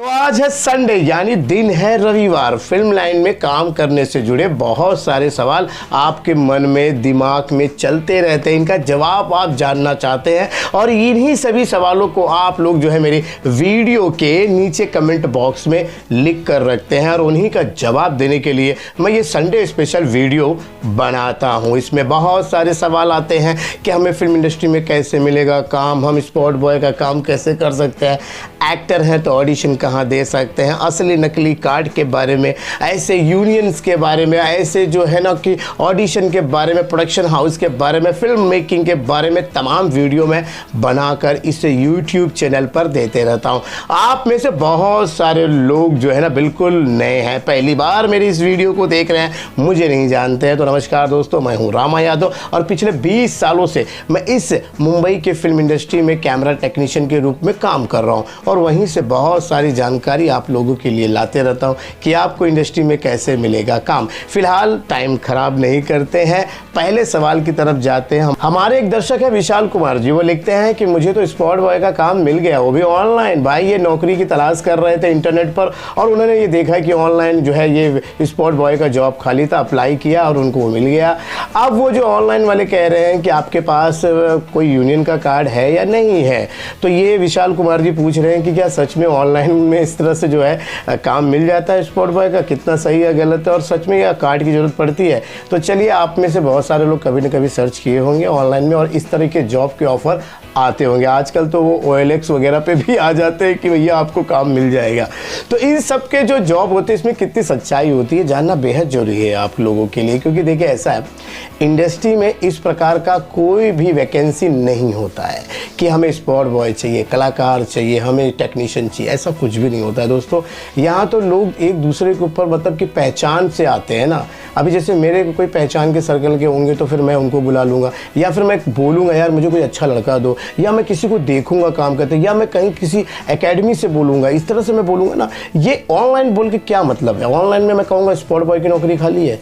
तो आज है संडे यानी दिन है रविवार। फिल्म लाइन में काम करने से जुड़े बहुत सारे सवाल आपके मन में दिमाग में चलते रहते हैं, इनका जवाब आप जानना चाहते हैं और इन्हीं सभी सवालों को आप लोग जो है मेरी वीडियो के नीचे कमेंट बॉक्स में लिख कर रखते हैं और उन्हीं का जवाब देने के लिए मैं ये संडे स्पेशल वीडियो बनाता हूँ। इसमें बहुत सारे सवाल आते हैं कि हमें फिल्म इंडस्ट्री में कैसे मिलेगा काम, हम स्पॉट बॉय का काम कैसे कर सकते हैं, एक्टर हैं तो ऑडिशन कहाँ दे सकते हैं, असली नकली कार्ड के बारे में, ऐसे यूनियंस के बारे में, ऐसे जो है ना कि ऑडिशन के बारे में, प्रोडक्शन हाउस के बारे में, फिल्म मेकिंग के बारे में तमाम वीडियो में बनाकर इसे यूट्यूब चैनल पर देते रहता हूँ। आप में से बहुत सारे लोग जो है ना बिल्कुल नए हैं, पहली बार मेरी इस वीडियो को देख रहे हैं, मुझे नहीं जानते हैं। तो नमस्कार दोस्तों, मैं हूँ रामा यादव और पिछले 20 सालों से मैं इस मुंबई के फिल्म इंडस्ट्री में कैमरा टेक्नीशियन के रूप में काम कर रहा हूँ और वहीं से बहुत सारी जानकारी आप लोगों के लिए लाते रहता हूं कि आपको इंडस्ट्री में कैसे मिलेगा काम। फिलहाल टाइम खराब नहीं करते हैं, पहले सवाल की तरफ जाते हैं। हमारे एक दर्शक है विशाल कुमार जी, वो लिखते हैं कि मुझे तो स्पॉट बॉय का काम मिल गया, वो भी ऑनलाइन। भाई ये नौकरी की तलाश कर रहे थे इंटरनेट पर और उन्होंने ये देखा कि ऑनलाइन जो है ये स्पॉट बॉय का जॉब खाली था, अप्लाई किया और उनको मिल गया। अब वो जो ऑनलाइन वाले कह रहे हैं कि आपके पास कोई यूनियन का कार्ड है या नहीं है, तो ये विशाल कुमार जी पूछ रहे हैं कि क्या सच में ऑनलाइन में इस तरह से जो है काम मिल जाता है स्पॉट बॉय का, कितना सही है गलत है और सच में क्या कार्ड की ज़रूरत पड़ती है। तो चलिए, आप में से बहुत सारे लोग कभी न कभी सर्च किए होंगे ऑनलाइन में और इस तरह के जॉब के ऑफ़र आते होंगे। आजकल तो वो OLX वगैरह पे भी आ जाते हैं कि भैया आपको काम मिल जाएगा। तो इन सब के जो जॉब होते हैं इसमें कितनी सच्चाई होती है जानना बेहद ज़रूरी है आप लोगों के लिए, क्योंकि देखिए ऐसा है, इंडस्ट्री में इस प्रकार का कोई भी वैकेंसी नहीं होता है कि हमें स्पॉट बॉय चाहिए, कलाकार चाहिए, हमें टेक्नीशियन चाहिए, ऐसा कुछ भी नहीं होता है दोस्तों। यहाँ तो लोग एक दूसरे के ऊपर मतलब कि पहचान से आते हैं ना। अभी जैसे मेरे कोई पहचान के सर्कल के होंगे तो फिर मैं उनको बुला लूँगा, या फिर मैं बोलूँगा यार मुझे कोई अच्छा लड़का दो, या मैं किसी को देखूंगा काम करते, या मैं कहीं किसी एकेडमी से बोलूँगा, इस तरह से मैं बोलूँगा ना। ये ऑनलाइन बोल के क्या मतलब है? ऑनलाइन में मैं कहूँगा स्पॉट बॉय की नौकरी खाली है।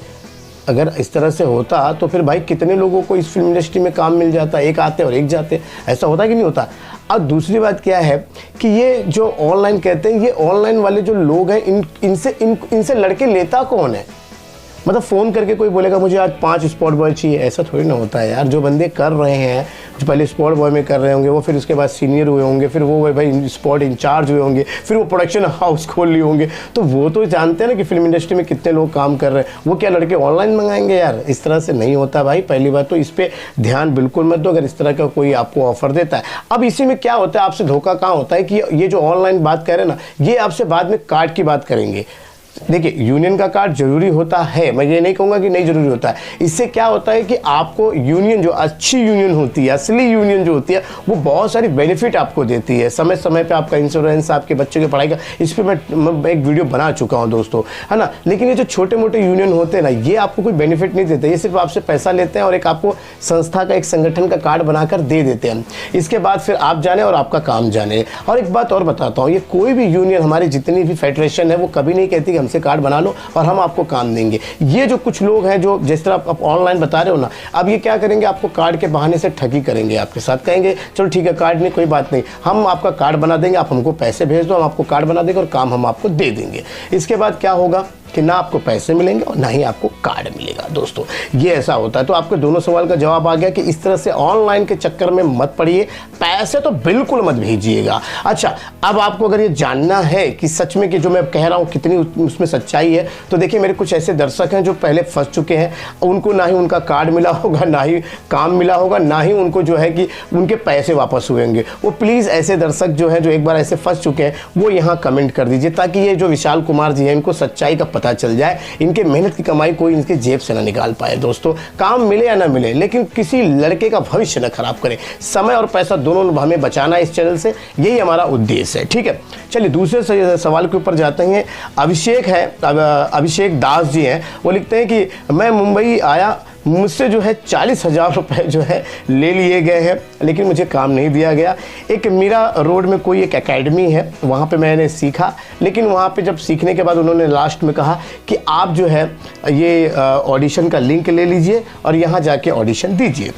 अगर इस तरह से होता तो फिर भाई कितने लोगों को इस फिल्म इंडस्ट्री में काम मिल जाता, एक आते और एक जाते, ऐसा होता कि नहीं होता। और दूसरी बात क्या है कि ये जो ऑनलाइन कहते हैं, ये ऑनलाइन वाले जो लोग हैं इनसे लड़के लेता कौन है? मतलब फ़ोन करके कोई बोलेगा मुझे आज 5 स्पॉट बॉय चाहिए, ऐसा थोड़ी ना होता है यार। जो बंदे कर रहे हैं, जो पहले स्पॉट बॉय में कर रहे होंगे, वो फिर उसके बाद सीनियर हुए होंगे, फिर वो भाई स्पॉट इंचार्ज हुए होंगे, फिर वो प्रोडक्शन हाउस खोल लिए होंगे, तो वो तो जानते हैं ना कि फिल्म इंडस्ट्री में कितने लोग काम कर रहे हैं। वो क्या लड़के ऑनलाइन मंगाएंगे यार? इस तरह से नहीं होता भाई। पहली बात तो इस पर ध्यान बिल्कुल मत दो अगर इस तरह का कोई आपको ऑफर देता है। अब इसी में क्या होता है, आपसे धोखा कहाँ होता है कि ये जो ऑनलाइन बात कर रहे हैं ना, ये आपसे बाद में कार्ड की बात करेंगे। देखिए, यूनियन का कार्ड जरूरी होता है, मैं ये नहीं कहूँगा कि नहीं जरूरी होता है। इससे क्या होता है कि आपको यूनियन, जो अच्छी यूनियन होती है, असली यूनियन जो होती है, वो बहुत सारी बेनिफिट आपको देती है। समय समय पे आपका इंश्योरेंस, आपके बच्चों की पढ़ाई का, इस पर मैं एक वीडियो बना चुका हूँ दोस्तों, है ना। लेकिन ये जो छोटे मोटे यूनियन होते हैं ना, ये आपको कोई बेनिफिट नहीं देते, ये सिर्फ आपसे पैसा लेते हैं और एक आपको संस्था का, एक संगठन का कार्ड बनाकर दे देते हैं। इसके बाद फिर आप जाने और आपका काम जाने। और एक बात और बताता हूँ, ये कोई भी यूनियन, हमारी जितनी भी फेडरेशन है, वो कभी नहीं कहती कि हमसे कार्ड बना लो और हम आपको काम देंगे। ये जो कुछ लोग हैं जो जिस तरह आप ऑनलाइन बता रहे हो ना, अब ये क्या करेंगे, आपको कार्ड के बहाने से ठगी करेंगे आपके साथ। कहेंगे चलो ठीक है, कार्ड नहीं, कोई बात नहीं, हम आपका कार्ड बना देंगे, आप हमको पैसे भेज दो, हम आपको कार्ड बना देंगे और काम हम आपको दे देंगे। इसके बाद क्या होगा कि ना आपको पैसे मिलेंगे और ना ही आपको कार्ड मिलेगा दोस्तों। ये ऐसा होता है। तो आपके दोनों सवाल का जवाब आ गया कि इस तरह से ऑनलाइन के चक्कर में मत पड़िए, पैसे तो बिल्कुल मत भेजिएगा। अच्छा, अब आपको अगर ये जानना है कि सच में कि जो मैं कह रहा हूँ कितनी उसमें सच्चाई है, तो देखिए मेरे कुछ ऐसे दर्शक हैं जो पहले फंस चुके हैं, उनको ना ही उनका कार्ड मिला होगा, ना ही काम मिला होगा, ना ही उनको जो है कि उनके पैसे वापस हुए होंगे। वो प्लीज़ ऐसे दर्शक जो हैं जो एक बार ऐसे फंस चुके हैं, वो यहाँ कमेंट कर दीजिए ताकि ये जो विशाल कुमार जी हैं इनको सच्चाई का पता चल जाए, इनके मेहनत की कमाई कोई इनके जेब से ना निकाल पाए। दोस्तों, काम मिले या ना मिले, लेकिन किसी लड़के का भविष्य ना खराब करे। समय और पैसा दोनों हमें बचाना है इस चैनल से, यही हमारा उद्देश्य है। ठीक है, चलिए दूसरे सवाल के ऊपर जाते हैं। अभिषेक है, अभिषेक दास जी हैं, वो लिखते हैं कि मैं मुंबई आया, मुझसे जो है 40,000 रुपये जो है ले लिए गए हैं, लेकिन मुझे काम नहीं दिया गया। एक मीरा रोड में कोई एक एकेडमी है, वहाँ पे मैंने सीखा, लेकिन वहाँ पे जब सीखने के बाद उन्होंने लास्ट में कहा कि आप जो है ये ऑडिशन का लिंक ले लीजिए और यहाँ जाके ऑडिशन दीजिए।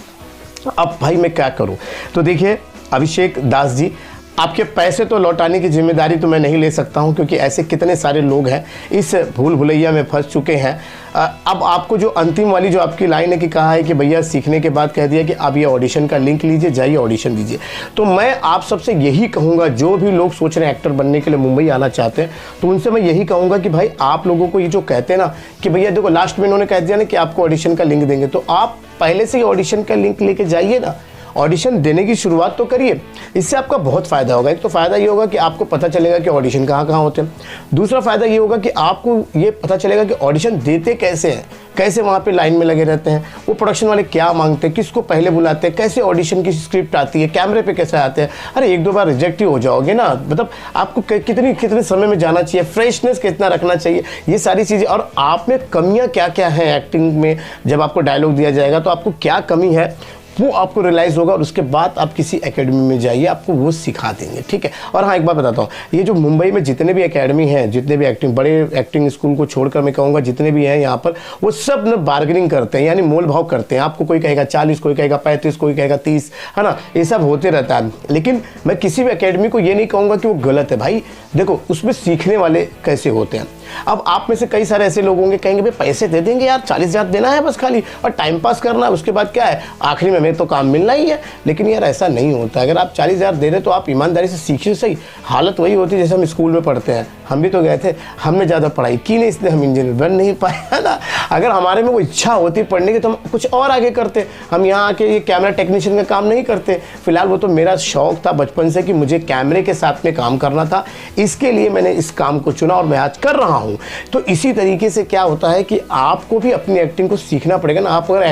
अब भाई मैं क्या करूँ? तो देखिए अभिषेक दास जी, आपके पैसे तो लौटाने की जिम्मेदारी तो मैं नहीं ले सकता हूं, क्योंकि ऐसे कितने सारे लोग हैं इस भूल भुलैया में फंस चुके हैं। अब आपको जो अंतिम वाली जो आपकी लाइन है कि कहा है कि भैया सीखने के बाद कह दिया कि आप ये ऑडिशन का लिंक लीजिए, जाइए ऑडिशन दीजिए। तो मैं आप सबसे यही कहूँगा, जो भी लोग सोच रहे हैं एक्टर बनने के लिए मुंबई आना चाहते हैं, तो उनसे मैं यही कहूँगा कि भाई आप लोगों को ये जो कहते हैं ना कि भैया देखो लास्ट में इन्होंने कह दिया ना कि आपको ऑडिशन का लिंक देंगे, तो आप पहले से ही ऑडिशन का लिंक लेके जाइए ना, ऑडिशन देने की शुरुआत तो करिए। इससे आपका बहुत फ़ायदा होगा। एक तो फ़ायदा ये होगा कि आपको पता चलेगा कि ऑडिशन कहाँ कहाँ होते हैं। दूसरा फ़ायदा ये होगा कि आपको ये पता चलेगा कि ऑडिशन देते कैसे हैं, कैसे वहाँ पे लाइन में लगे रहते हैं, वो प्रोडक्शन वाले क्या मांगते हैं, किसको पहले बुलाते हैं, कैसे ऑडिशन की स्क्रिप्ट आती है, कैमरे पे कैसे आते हैं। अरे एक दो बार रिजेक्ट ही हो जाओगे ना, मतलब आपको कितने समय में जाना चाहिए, फ्रेशनेस कितना रखना चाहिए, ये सारी चीज़ें। और आप में कमियाँ क्या क्या हैं एक्टिंग में, जब आपको डायलॉग दिया जाएगा तो आपको क्या कमी है वो आपको रियलाइज़ होगा, और उसके बाद आप किसी एकेडमी में जाइए, आपको वो सिखा देंगे, ठीक है। और हाँ, एक बात बताता हूँ, ये जो मुंबई में जितने भी एकेडमी हैं, जितने भी बड़े एक्टिंग स्कूल को छोड़कर मैं कहूँगा जितने भी हैं यहाँ पर, वो सब ना बार्गेनिंग करते हैं, यानी मोल भाव करते हैं। आपको कोई कहेगा 40, कोई कहेगा 35, कोई कहेगा 30, है ना, ये सब होते रहता है। लेकिन मैं किसी भी एकेडमी को ये नहीं कहूँगा कि वो गलत है। भाई देखो, उसमें सीखने वाले कैसे होते हैं। अब आप में से कई सारे ऐसे लोग होंगे कहेंगे भाई पैसे दे देंगे यार, 40,000 देना है बस खाली, और टाइम पास करना है, उसके बाद क्या है, आखिरी में हमें तो काम मिलना ही है। लेकिन यार ऐसा नहीं होता। अगर आप 40,000 दे रहे तो आप ईमानदारी से सीखिए सही। हालत वही होती है जैसे हम स्कूल में पढ़ते हैं, हम भी तो गए थे, हमने ज़्यादा पढ़ाई की नहीं, इसलिए हम इंजीनियर बन नहीं पाए, है ना। अगर हमारे में कोई इच्छा होती पढ़ने की तो हम कुछ और आगे करते। हम यहाँ आके ये कैमरा टेक्नीशियन का काम नहीं करते। फिलहाल वो तो मेरा शौक था बचपन से कि मुझे कैमरे के साथ में काम करना था, इसके लिए मैंने इस काम को चुना और मैं आज कर रहा हूँ। तो इसी तरीके से क्या होता है कि आपको भी अपनी एक्टिंग को सीखना पड़ेगा ना। आप अगर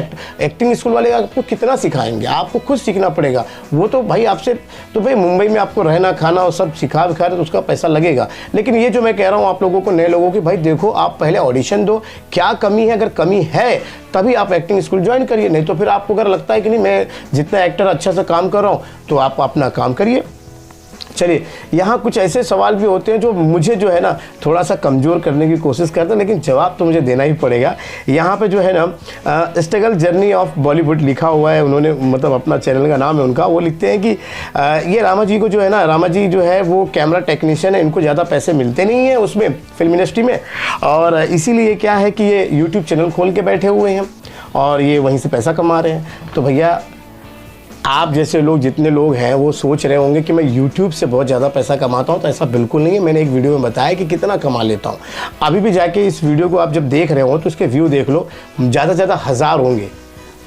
एक्टिंग स्कूल वाले आपको कितना सिखाएंगे, आपको खुद सीखना पड़ेगा। वो तो भाई आपसे, तो भाई मुंबई में आपको रहना खाना और सब सिखा विखा रहे तो उसका पैसा लगेगा। लेकिन ये जो मैं कह रहा हूँ आप लोगों को, नए लोगों की, भाई देखो आप पहले ऑडिशन दो, क्या कमी है, अगर कमी है तभी आप एक्टिंग स्कूल ज्वाइन करिए। नहीं तो फिर आपको अगर लगता है कि नहीं मैं जितना एक्टर अच्छा सा काम कर रहा हूँ, तो आप अपना काम करिए। चलिए, यहाँ कुछ ऐसे सवाल भी होते हैं जो मुझे जो है ना थोड़ा सा कमज़ोर करने की कोशिश करते हैं, लेकिन जवाब तो मुझे देना ही पड़ेगा। यहाँ पे जो है ना स्ट्रगल जर्नी ऑफ बॉलीवुड लिखा हुआ है, उन्होंने मतलब अपना चैनल का नाम है उनका। वो लिखते हैं कि ये रामा जी को जो है ना, रामा जी जो है वो कैमरा टेक्नीशियन है, इनको ज़्यादा पैसे मिलते नहीं हैं उसमें फिल्म इंडस्ट्री में, और इसीलिए क्या है कि ये यूट्यूब चैनल खोल के बैठे हुए हैं और ये वहीं से पैसा कमा रहे हैं। तो भैया आप जैसे लोग, जितने लोग हैं वो सोच रहे होंगे कि मैं YouTube से बहुत ज़्यादा पैसा कमाता हूँ, तो ऐसा बिल्कुल नहीं है। मैंने एक वीडियो में बताया कि कितना कमा लेता हूँ। अभी भी जाके इस वीडियो को आप जब देख रहे हो तो उसके व्यू देख लो, ज़्यादा से ज़्यादा 1000 होंगे,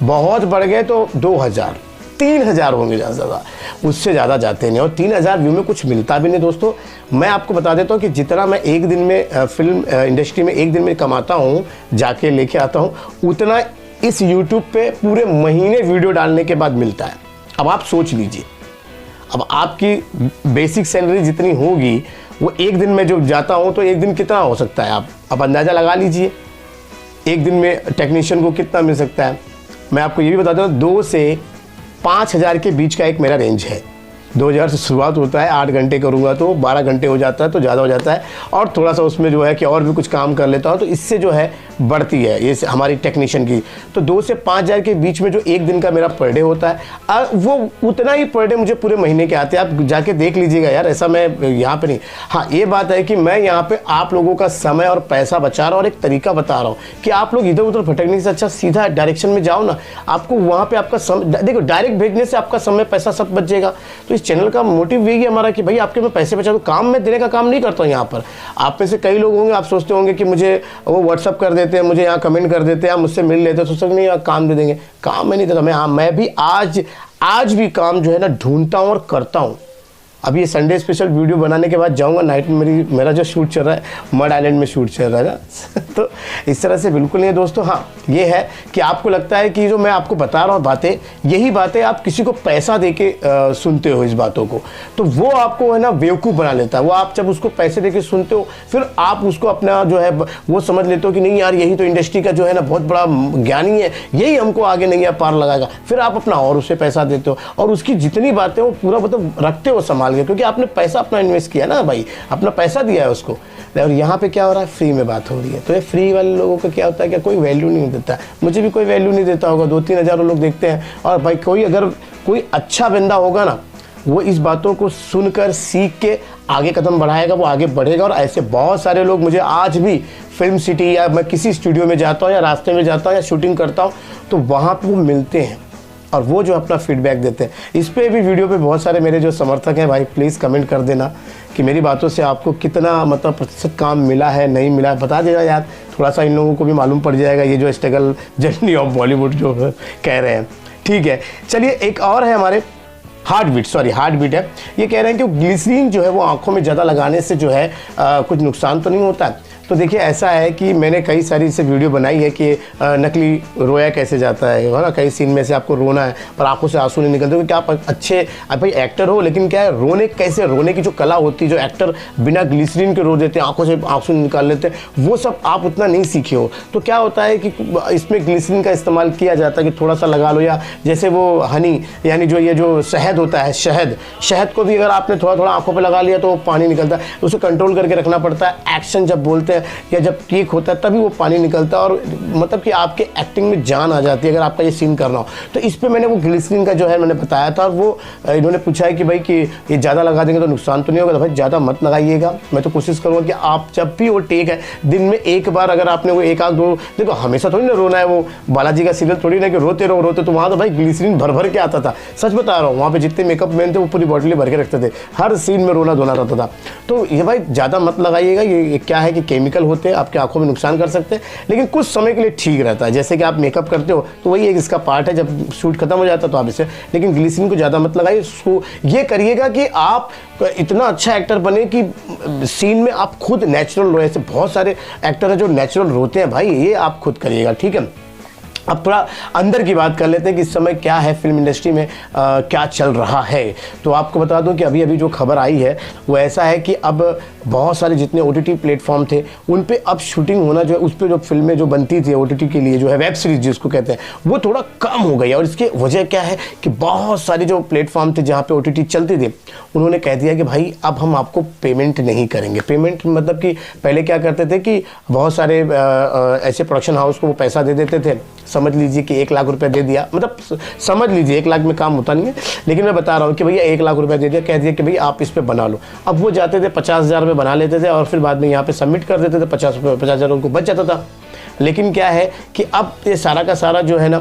बहुत बढ़ गए तो 2000, 3000 होंगे ज़्यादा से ज़्यादा, उससे ज़्यादा जाते नहीं। और 3000 व्यू में कुछ मिलता भी नहीं दोस्तों। मैं आपको बता देता हूँ कि जितना मैं एक दिन में फिल्म इंडस्ट्री में एक दिन में कमाता हूँ, जाके लेके आता हूँ, उतना इस YouTube पे पूरे महीने वीडियो डालने के बाद मिलता है। अब आप सोच लीजिए, अब आपकी बेसिक सैलरी जितनी होगी वो एक दिन में जो जाता हूँ तो एक दिन कितना हो सकता है, आप अंदाज़ा लगा लीजिए एक दिन में टेक्नीशियन को कितना मिल सकता है। मैं आपको ये भी बता दूँ 2 से 5,000 के बीच का एक मेरा रेंज है। 2000 से शुरुआत होता है, 8 घंटे करूँगा तो 12 घंटे हो जाता है, तो ज़्यादा हो जाता है, और थोड़ा सा उसमें जो है कि और भी कुछ काम कर लेता हूँ तो इससे जो है बढ़ती है ये हमारी टेक्नीशियन की। तो 2 से 5,000 के बीच में जो एक दिन का मेरा पर डे होता है, वो उतना ही पर डे मुझे पूरे महीने के आते हैं। आप जाके देख लीजिएगा यार, ऐसा मैं यहाँ पे नहीं। हाँ, ये बात है कि मैं यहाँ पे आप लोगों का समय और पैसा बचा रहा हूँ और एक तरीका बता रहा हूँ कि आप लोग इधर उधर भटकने से अच्छा सीधा डायरेक्शन में जाओ ना। आपको वहाँ पे आपका समय, देखो डायरेक्ट भेजने से आपका समय पैसा सब बच जाएगा। तो इस चैनल का मोटिव यही है हमारा कि भाई आपके मैं पैसे बचा दूँ, काम में देने का काम नहीं करता हूँ यहाँ पर। आप में से कई लोग होंगे, आप सोचते होंगे कि मुझे वो व्हाट्सअप कर देते हैं, मुझे यहाँ कमेंट कर देते हैं, मुझसे मिल लेते हैं, सोचते नहीं यार काम दे देंगे। काम में नहीं देता मैं भी आज भी काम जो है ना ढूंढता हूँ और करता हूँ। अब ये संडे स्पेशल वीडियो बनाने के बाद जाऊंगा नाइट में, मेरा जो शूट चल रहा है मड आइलैंड में शूट चल रहा है ना तो इस तरह से बिल्कुल नहीं है दोस्तों। हाँ, ये है कि आपको लगता है कि जो मैं आपको बता रहा हूँ बातें, यही बातें आप किसी को पैसा देके सुनते हो इस बातों को, तो वो आपको है ना बेवकूफ़ बना लेता है। वो आप जब उसको पैसे देके सुनते हो, फिर आप उसको अपना जो है वो समझ लेते हो कि नहीं यार यही तो इंडस्ट्री का जो है ना बहुत बड़ा ज्ञानी है, यही हमको आगे नहीं पार लगाएगा। फिर आप अपना और उसे पैसा देते हो और उसकी जितनी बातें वो पूरा मतलब रखते हो संभाल, क्योंकि आपने पैसा अपना इन्वेस्ट किया ना भाई, अपना पैसा दिया है उसको। और यहाँ पे क्या हो रहा है, फ्री में बात हो रही है। तो ये फ्री वाले लोगों का क्या होता है, क्या कोई वैल्यू नहीं देता। मुझे भी कोई वैल्यू नहीं देता होगा, 2-3 हज़ार लोग देखते हैं। और भाई कोई अगर कोई अच्छा बंदा होगा ना वो इस बातों को सुनकर सीख के आगे कदम बढ़ाएगा, वो आगे बढ़ेगा। और ऐसे बहुत सारे लोग मुझे आज भी फिल्म सिटी या मैं किसी स्टूडियो में जाता हूँ या रास्ते में जाता हूँ या शूटिंग करता हूँ तो वहाँ पर वो मिलते हैं और वो जो अपना फीडबैक देते हैं। इस पे भी वीडियो पे बहुत सारे मेरे जो समर्थक हैं भाई, प्लीज़ कमेंट कर देना कि मेरी बातों से आपको कितना मतलब प्रतिशत काम मिला है, नहीं मिला है, बता देना यार। थोड़ा सा इन लोगों को भी मालूम पड़ जाएगा ये जो स्ट्रगल जर्नी ऑफ बॉलीवुड जो कह रहे हैं। ठीक है, चलिए एक और है हमारे हार्ट बीट है। ये कह रहे हैं कि ग्लिसरीन जो है वो आंखों में ज़्यादा लगाने से जो है कुछ नुकसान तो नहीं होता है। तो देखिए ऐसा है कि मैंने कई सारी से वीडियो बनाई है कि नकली रोया कैसे जाता है ना। कई सीन में से आपको रोना है पर आंखों से आंसू नहीं निकलते, क्योंकि आप अच्छे आप भाई एक्टर हो, लेकिन क्या है रोने की जो कला होती है, जो एक्टर बिना ग्लिसरीन के रो देते हैं, आंखों से आंसू निकाल लेते हैं, वो सब आप उतना नहीं सीखे हो। तो क्या होता है कि इसमें ग्लिसरीन का इस्तेमाल किया जाता है कि थोड़ा सा लगा लो, या जैसे वो हनी यानी जो ये जो शहद होता है, शहद को भी अगर आपने थोड़ा थोड़ा आंखों पर लगा लिया तो पानी निकलता है, उसे कंट्रोल करके रखना पड़ता है। एक्शन जब बोलते हैं या जब टेक होता है तभी वो पानी निकलता है, और मतलब कि आपके एक्टिंग में जान आ जाती है अगर आपका ये सीन करना हो। तो इस पे मैंने वो ग्लिसरीन का जो है मैंने बताया था, और वो इन्होंने पूछा है कि भाई कि ये ज़्यादा लगा देंगे तो नुकसान तो नहीं होगा। तो भाई ज़्यादा मत लगाइएगा। मैं तो कोशिश करूँगा कि आप जब भी वो टेक है दिन में एक बार अगर आपने वो एक आध दो, देखो हमेशा थोड़ी ना रोना है, वो बालाजी का सीरियल थोड़ी ना कि रोते रहो। तो वहाँ तो भाई ग्लिसरीन भर के आता था, सच बता रहा हूँ। वहाँ पे जितने मेकअप मैन थे वो पूरी बॉटल भर के रखते थे, हर सीन में रोना धोना रहता था। तो ये भाई ज़्यादा मत लगाइएगा। ये क्या है कि केमिकल होते हैं, आपके आंखों में नुकसान कर सकते हैं, लेकिन कुछ समय के लिए ठीक रहता है। जैसे कि आप मेकअप करते हो तो वही एक इसका पार्ट है, जब शूट खत्म हो जाता है तो आप इसे, लेकिन ग्लिसरीन को ज़्यादा मत लगाइए। उसको ये करिएगा कि आप इतना अच्छा एक्टर बने कि सीन में आप खुद नेचुरल रोए। ऐसे बहुत सारे एक्टर हैं जो नेचुरल रोते हैं भाई, ये आप खुद करिएगा। ठीक है, अब थोड़ा अंदर की बात कर लेते हैं कि इस समय क्या है फिल्म इंडस्ट्री में, क्या चल रहा है। तो आपको बता दूं कि अभी जो खबर आई है वो ऐसा है कि अब बहुत सारे जितने OTT प्लेटफॉर्म थे उन पे अब शूटिंग होना जो है, उस पर जो फिल्में जो बनती थी OTT के लिए, जो है वेब सीरीज जिसको कहते हैं, वो थोड़ा कम हो गई है। और इसकी वजह क्या है कि बहुत सारे जो प्लेटफॉर्म थे जहाँ पे OTT चलते थे, उन्होंने कह दिया कि भाई अब हम आपको पेमेंट नहीं करेंगे। पेमेंट मतलब कि पहले क्या करते थे कि बहुत सारे ऐसे प्रोडक्शन हाउस को वो पैसा दे देते थे, समझ लीजिए कि 1 लाख रुपए दे दिया, मतलब समझ लीजिए 1 लाख में काम होता नहीं है, लेकिन मैं बता रहा हूँ कि भैया 1 लाख रुपए दे दिया, कह दिया कि भैया आप इस पे बना लो। अब वो जाते थे 50,000 में बना लेते थे और फिर बाद में यहाँ पे सबमिट कर देते थे, 50,000 उनको बच जाता था। लेकिन क्या है कि अब ये सारा का सारा जो है ना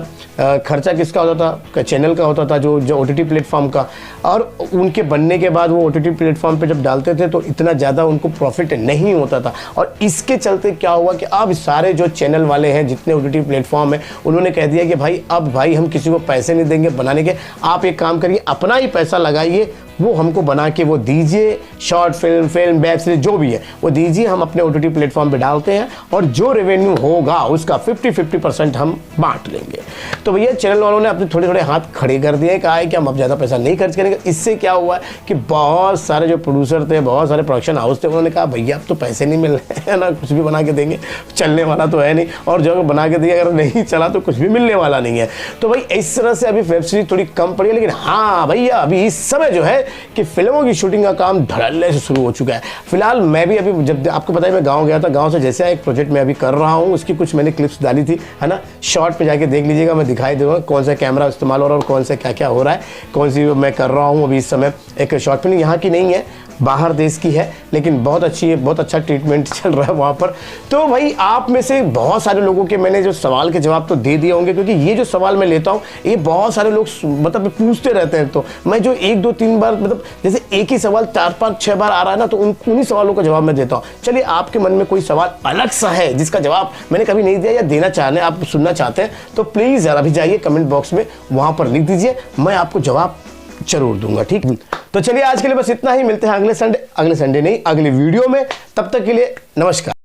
खर्चा किसका होता था, चैनल का होता था, जो OTT प्लेटफॉर्म का। और उनके बनने के बाद वो OTT प्लेटफॉर्म पे जब डालते थे तो इतना ज़्यादा उनको प्रॉफिट नहीं होता था। और इसके चलते क्या हुआ कि अब सारे जो चैनल वाले हैं, जितने OTT प्लेटफॉर्म हैं, उन्होंने कह दिया कि भाई अब भाई हम किसी को पैसे नहीं देंगे बनाने के, आप एक काम करिए अपना ही पैसा लगाइए, वो हमको बना के वो दीजिए, शॉर्ट फिल्म वेब सीरीज जो भी है वो दीजिए, हम अपने OTT प्लेटफॉर्म पे डालते हैं और जो रेवेन्यू होगा उसका 50% हम बांट लेंगे। तो भैया चैनल वालों ने अपने थोड़े हाथ खड़े कर दिए, कहा है कि हम अब ज़्यादा पैसा नहीं खर्च करेंगे। इससे क्या हुआ है कि बहुत सारे जो प्रोड्यूसर थे, बहुत सारे प्रोडक्शन हाउस थे, उन्होंने कहा भैया अब तो पैसे नहीं मिल रहे हैं ना, कुछ भी बना के देंगे, चलने वाला तो है नहीं, और जो बना के दिया अगर नहीं चला तो कुछ भी मिलने वाला नहीं है। तो भाई इस तरह से अभी वेब सीरीज थोड़ी कम पड़ी है। लेकिन हाँ भैया अभी इस समय जो है कि फिल्मों की शूटिंग का काम धड़ल्ले से शुरू हो चुका है। फिलहाल मैं भी अभी, जब आपको पता है मैं गांव गया था, गांव से जैसे एक प्रोजेक्ट मैं अभी कर रहा हूं, उसकी कुछ मैंने क्लिप्स डाली थी, है ना, शॉर्ट पे जाके देख लीजिएगा, मैं दिखाई दूंगा कौन सा कैमरा इस्तेमाल हो रहा है और कौन सा क्या क्या हो रहा है, कौन सी मैं कर रहा हूँ अभी इस समय। एक शॉर्ट फिल्म यहाँ की नहीं है, बाहर देश की है, लेकिन बहुत अच्छी है, बहुत अच्छा ट्रीटमेंट चल रहा है वहाँ पर। तो भाई आप में से बहुत सारे लोगों के मैंने जो सवाल के जवाब तो दे दिए होंगे, क्योंकि ये जो सवाल मैं लेता हूँ ये बहुत सारे लोग मतलब पूछते रहते हैं। तो मैं जो 1 2 3 बार, मतलब जैसे एक ही सवाल 4 5 6 बार आ रहा है ना, तो उन्हीं सवालों का जवाब मैं देता हूँ। चलिए आपके मन में कोई सवाल अलग सा है जिसका जवाब मैंने कभी नहीं दिया या देना चाहते हैं, आप सुनना चाहते हैं, तो प्लीज़ ज़रा भी जाइए कमेंट बॉक्स में, वहाँ पर लिख दीजिए, मैं आपको जवाब जरूर दूंगा। ठीक, तो चलिए आज के लिए बस इतना ही, मिलते हैं अगले संडे नहीं, अगले वीडियो में। तब तक के लिए नमस्कार।